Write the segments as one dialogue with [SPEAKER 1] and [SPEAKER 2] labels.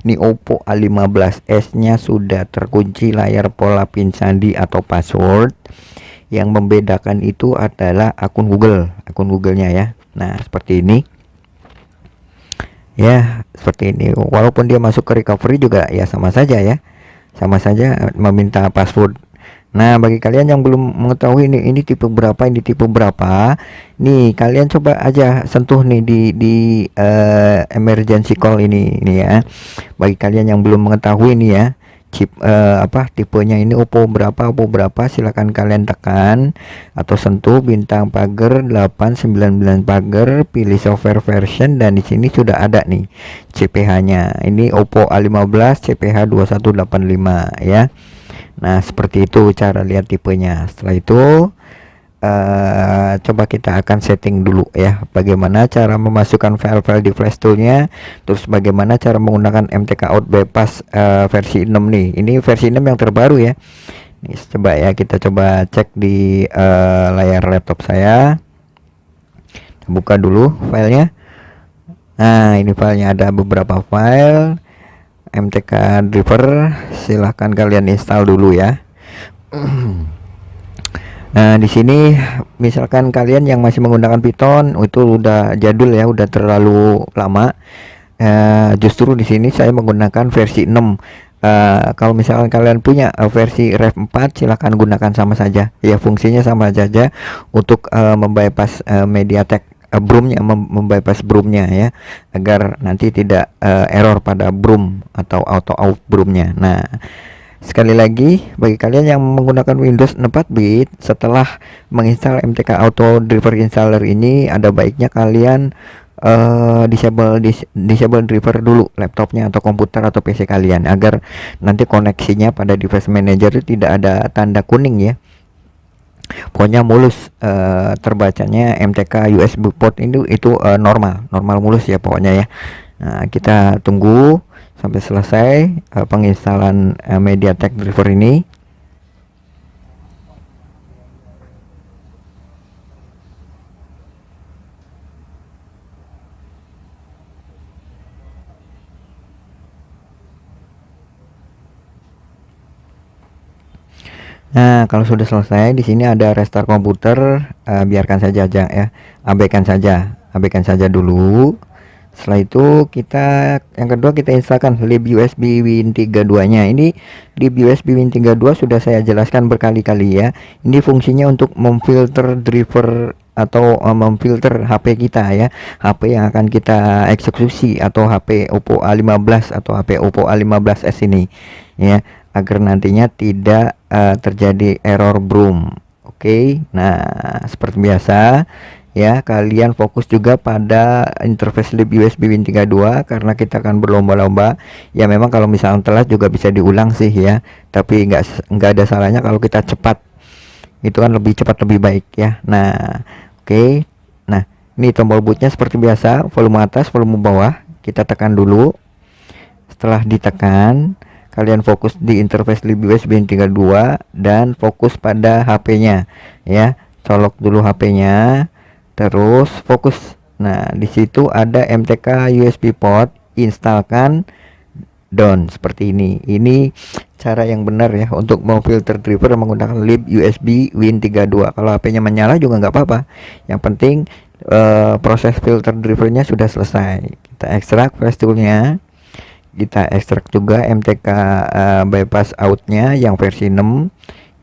[SPEAKER 1] Ini Oppo A15s nya sudah terkunci layar pola pin sandi atau password. Yang membedakan itu adalah akun Google-nya ya. Nah, seperti ini. Ya, seperti ini. Walaupun dia masuk ke recovery juga ya sama saja ya. Sama saja meminta password. Nah, bagi kalian yang belum mengetahui ini tipe berapa, nih kalian coba aja sentuh nih di emergency call ini ya. Bagi kalian yang belum mengetahui ini ya, chip tipenya ini Oppo berapa, silakan kalian tekan atau sentuh bintang pagar 899 pagar, pilih software version, dan di sini sudah ada nih CPH-nya. Ini Oppo A15 CPH 2185 ya. Nah, seperti itu cara lihat tipenya. Setelah itu coba kita akan setting dulu ya, bagaimana cara memasukkan file-file di flash toolnya, terus bagaimana cara menggunakan MTK out bypass versi 6 nih. Ini versi 6 yang terbaru ya. Nih, coba ya, kita coba cek di layar laptop saya. Buka dulu filenya. Nah, ini filenya, ada beberapa file MTK driver, silahkan kalian install dulu ya. Nah, di sini misalkan kalian yang masih menggunakan Python, itu udah jadul ya, udah terlalu lama. Justru di sini saya menggunakan versi 6. Kalau misalkan kalian punya versi Rev 4, silahkan gunakan sama saja ya, fungsinya sama saja untuk membypass MediaTek Broom-nya, membypass Broom-nya ya, agar nanti tidak error pada Broom atau auto out Broom-nya. Nah, sekali lagi, bagi kalian yang menggunakan Windows 4-bit, setelah menginstal MTK Auto Driver Installer ini, ada baiknya kalian disable driver dulu laptopnya atau komputer atau PC kalian, agar nanti koneksinya pada device manager tidak ada tanda kuning ya. Pokoknya mulus terbacanya MTK USB port itu normal mulus ya pokoknya ya. Nah, kita tunggu sampai selesai penginstalan MediaTek driver ini. Nah, kalau sudah selesai, di sini ada restart komputer, biarkan saja ya, abaikan saja dulu. Setelah itu yang kedua kita instalkan libusb Win32-nya. Ini libusb Win32 sudah saya jelaskan berkali-kali ya. Ini fungsinya untuk memfilter driver atau memfilter HP kita ya, HP yang akan kita eksekusi, atau HP Oppo A15 atau HP Oppo A15s ini ya, agar nantinya tidak terjadi error Broom. Oke. Nah, seperti biasa ya, kalian fokus juga pada interface libusb Win32 karena kita akan berlomba-lomba ya. Memang kalau misalnya telat juga bisa diulang sih ya, tapi nggak ada salahnya kalau kita cepat, itu kan lebih cepat lebih baik ya. Nah, oke. Nah, ini tombol bootnya seperti biasa, volume atas volume bawah kita tekan dulu. Setelah ditekan, kalian fokus di interface libusb Win32 dan fokus pada HP-nya ya. Colok dulu HP-nya, terus fokus. Nah, di situ ada MTK USB port, instalkan down seperti ini. Ini cara yang benar ya untuk memfilter driver menggunakan libusb Win32. Kalau HP-nya menyala juga nggak apa-apa. Yang penting proses filter drivernya sudah selesai. Kita ekstrak flash toolnya. Kita ekstrak juga MTK bypass outnya yang versi 6.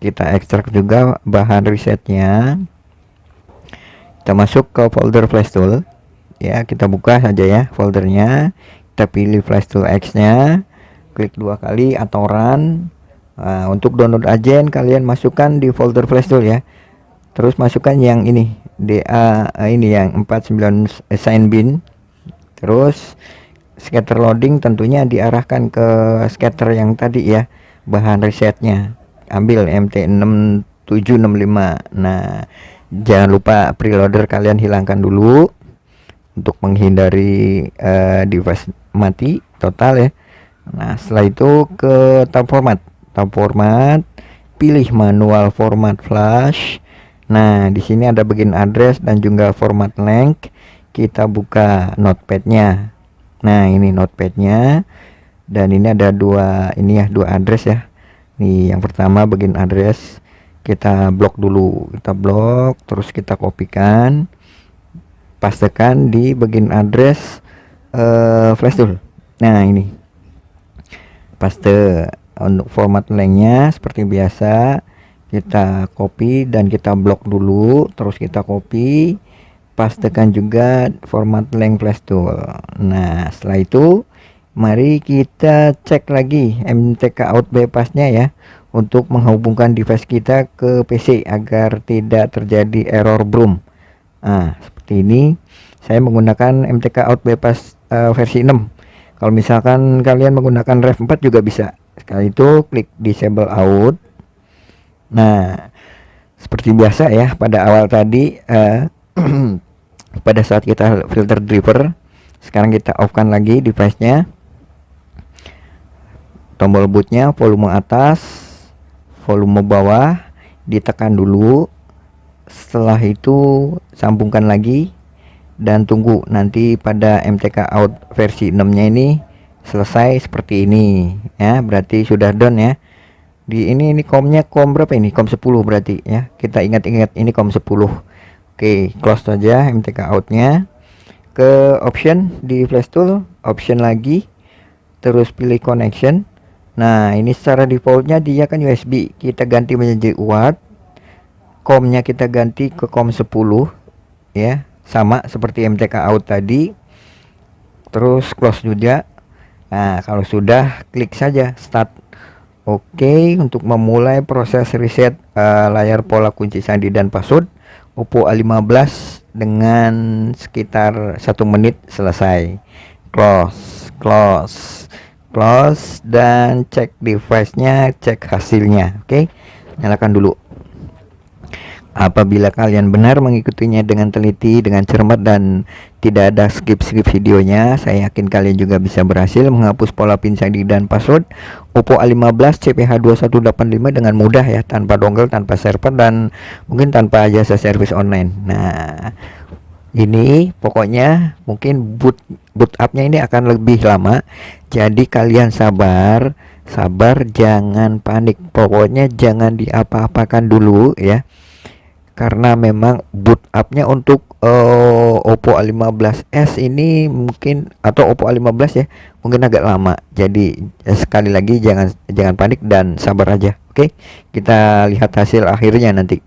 [SPEAKER 1] Kita ekstrak juga bahan resetnya. Kita masuk ke folder flash tool ya, kita buka saja ya foldernya. Kita pilih flash tool X nya, klik 2 kali atau run. Untuk download agent kalian masukkan di folder flash tool ya, terus masukkan yang ini DA ini yang 49 sign bin. Terus scatter loading tentunya diarahkan ke scatter yang tadi ya, bahan resetnya ambil MT6765. Nah, jangan lupa preloader kalian hilangkan dulu untuk menghindari device mati total ya. Nah, setelah itu ke tab format, pilih manual format flash. Nah, di sini ada bagian address dan juga format length. Kita buka notepadnya. Nah, ini notepadnya. Dan ini ada dua address ya. Nih yang pertama bagian address kita blok dulu, kita blok, terus kita kopikan, pastekan di bagian address flash tool. Nah ini paste. Untuk format lengthnya seperti biasa kita copy dan kita blok dulu, terus kita copy, pastekan juga format length flash tool. Nah setelah itu mari kita cek lagi MTK out bypassnya ya, untuk menghubungkan device kita ke PC agar tidak terjadi error BROM. Nah seperti ini saya menggunakan MTK out bypass versi 6. Kalau misalkan kalian menggunakan Rev 4 juga bisa. Sekali itu klik disable out. Nah seperti biasa ya, pada awal tadi pada saat kita filter driver, sekarang kita off kan lagi device nya, tombol bootnya volume atas, volume bawah ditekan dulu, setelah itu sambungkan lagi dan tunggu nanti pada MTK out versi 6 nya ini selesai seperti ini ya, berarti sudah done ya. Di ini komnya kom berapa ini, kom 10 berarti ya, kita ingat-ingat ini kom 10. Oke, close saja MTK outnya, ke option di flash tool, option lagi, terus pilih connection. Nah ini secara defaultnya dia kan USB, kita ganti menjadi UART, komnya kita ganti ke kom 10 ya, sama seperti MTK out tadi, terus close juga. Nah kalau sudah, klik saja start. Oke, untuk memulai proses reset layar pola kunci sandi dan password Oppo A15 dengan sekitar 1 menit selesai. Close dan cek device nya, cek hasilnya. Oke, nyalakan dulu. Apabila kalian benar mengikutinya dengan teliti, dengan cermat, dan tidak ada skip videonya, saya yakin kalian juga bisa berhasil menghapus pola pin sandi dan password Oppo A15 CPH2185 dengan mudah ya, tanpa dongle, tanpa server, dan mungkin tanpa jasa servis online. Nah ini pokoknya mungkin boot up-nya ini akan lebih lama, jadi kalian sabar, jangan panik, pokoknya jangan diapa-apakan dulu ya, karena memang boot up-nya untuk Oppo A15s ini mungkin, atau Oppo A15 ya, mungkin agak lama. Jadi sekali lagi jangan panik dan sabar aja. Oke, kita lihat hasil akhirnya nanti.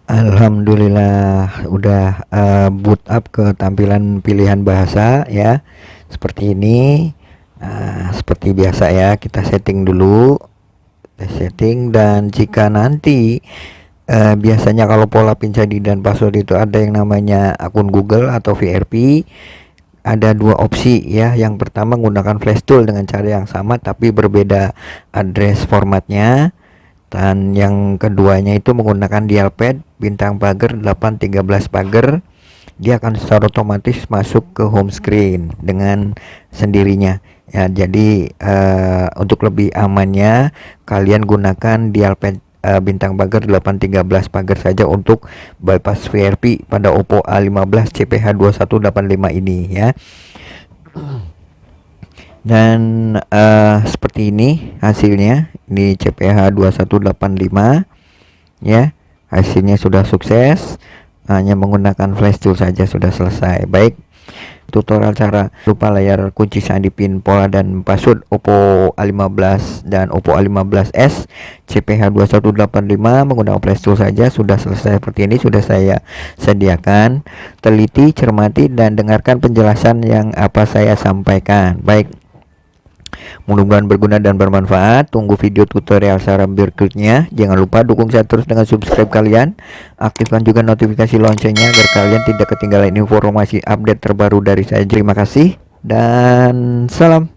[SPEAKER 1] Alhamdulillah udah boot up ke tampilan pilihan bahasa ya, seperti ini. Seperti biasa ya, kita setting dulu, dan jika nanti biasanya kalau pola pin sandi dan password itu ada yang namanya akun Google atau VRP, ada dua opsi ya. Yang pertama menggunakan flash tool dengan cara yang sama tapi berbeda address formatnya, dan yang keduanya itu menggunakan dialpad bintang pagar 813 pagar. Dia akan secara otomatis masuk ke home screen dengan sendirinya ya. Jadi untuk lebih amannya kalian gunakan dialpad bintang pagar 813 pagar saja untuk bypass VRP pada Oppo A15 CPH2185 ini ya. Dan seperti ini hasilnya, ini CPH2185 ya, hasilnya sudah sukses, hanya menggunakan flash tool saja sudah selesai. Baik, tutorial cara lupa layar kunci sandi, pin, pola, dan password Oppo A15 dan Oppo A15s CPH2185 menggunakan flash tool saja sudah selesai. Seperti ini sudah saya sediakan. Teliti, cermati, dan dengarkan penjelasan yang apa saya sampaikan. Baik, Mudah-mudahan berguna dan bermanfaat. Tunggu video tutorial cara berikutnya. Jangan lupa dukung saya terus dengan subscribe kalian. Aktifkan juga notifikasi loncengnya agar kalian tidak ketinggalan informasi update terbaru dari saya. Terima kasih dan salam.